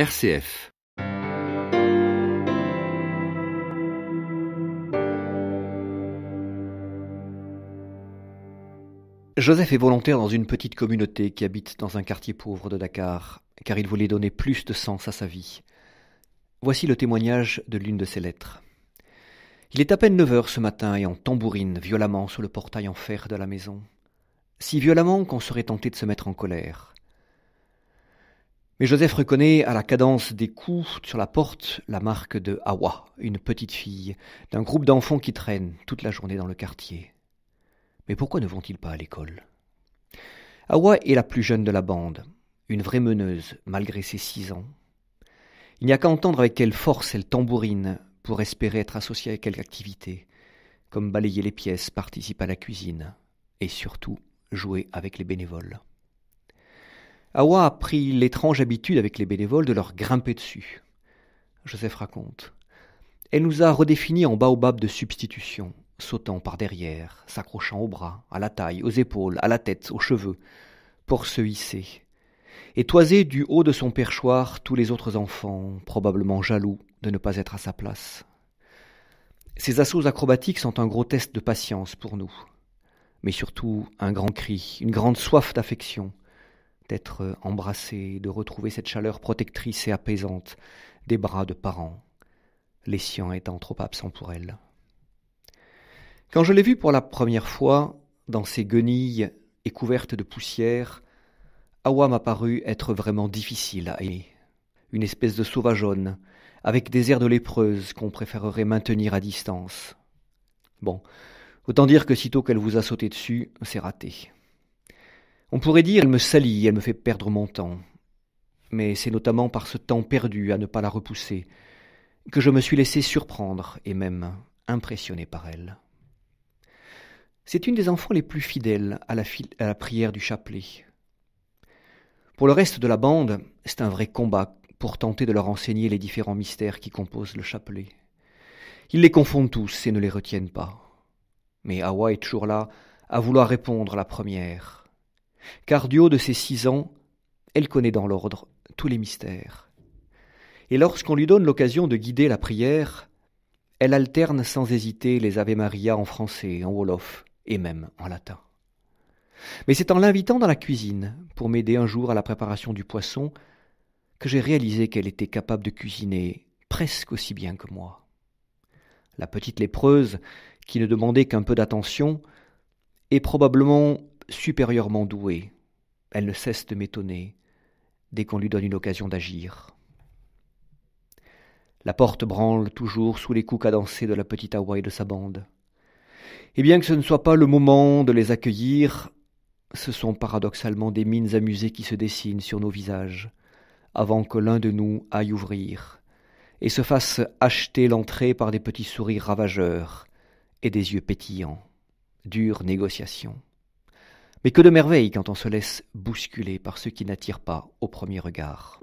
RCF. Joseph est volontaire dans une petite communauté qui habite dans un quartier pauvre de Dakar, car il voulait donner plus de sens à sa vie. Voici le témoignage de l'une de ses lettres. Il est à peine 9 heures ce matin et on tambourine violemment sur le portail en fer de la maison. Si violemment qu'on serait tenté de se mettre en colère. Mais Joseph reconnaît à la cadence des coups sur la porte la marque de Hawa, une petite fille, d'un groupe d'enfants qui traînent toute la journée dans le quartier. Mais pourquoi ne vont-ils pas à l'école ? Hawa est la plus jeune de la bande, une vraie meneuse, malgré ses 6 ans. Il n'y a qu'à entendre avec quelle force elle tambourine pour espérer être associée à quelque activité, comme balayer les pièces, participer à la cuisine, et surtout jouer avec les bénévoles. Hawa a pris l'étrange habitude avec les bénévoles de leur grimper dessus. Joseph raconte. Elle nous a redéfinis en baobab de substitution, sautant par derrière, s'accrochant aux bras, à la taille, aux épaules, à la tête, aux cheveux, pour se hisser. Et toiser du haut de son perchoir tous les autres enfants, probablement jaloux de ne pas être à sa place. Ces assauts acrobatiques sont un gros test de patience pour nous, mais surtout un grand cri, une grande soif d'affection, d'être embrassé, de retrouver cette chaleur protectrice et apaisante des bras de parents, les siens étant trop absents pour elle. Quand je l'ai vue pour la première fois, dans ses guenilles et couvertes de poussière, Hawa m'a paru être vraiment difficile à aimer. Une espèce de sauvageonne, avec des airs de lépreuse qu'on préférerait maintenir à distance. Bon, autant dire que sitôt qu'elle vous a sauté dessus, c'est raté. On pourrait dire, elle me salit, elle me fait perdre mon temps. Mais c'est notamment par ce temps perdu à ne pas la repousser que je me suis laissé surprendre et même impressionné par elle. C'est une des enfants les plus fidèles à la prière du chapelet. Pour le reste de la bande, c'est un vrai combat pour tenter de leur enseigner les différents mystères qui composent le chapelet. Ils les confondent tous et ne les retiennent pas. Mais Hawa est toujours là à vouloir répondre la première. Car du haut de ses 6 ans, elle connaît dans l'ordre tous les mystères. Et lorsqu'on lui donne l'occasion de guider la prière, elle alterne sans hésiter les Ave Maria en français, en wolof et même en latin. Mais c'est en l'invitant dans la cuisine pour m'aider un jour à la préparation du poisson que j'ai réalisé qu'elle était capable de cuisiner presque aussi bien que moi. La petite lépreuse, qui ne demandait qu'un peu d'attention, est probablement supérieurement douée. Elle ne cesse de m'étonner dès qu'on lui donne une occasion d'agir. La porte branle toujours sous les coups cadencés de la petite Hawa et de sa bande. Et bien que ce ne soit pas le moment de les accueillir, ce sont paradoxalement des mines amusées qui se dessinent sur nos visages, avant que l'un de nous aille ouvrir, et se fasse acheter l'entrée par des petits sourires ravageurs et des yeux pétillants. Dure négociation. Mais que de merveilles quand on se laisse bousculer par ceux qui n'attirent pas au premier regard.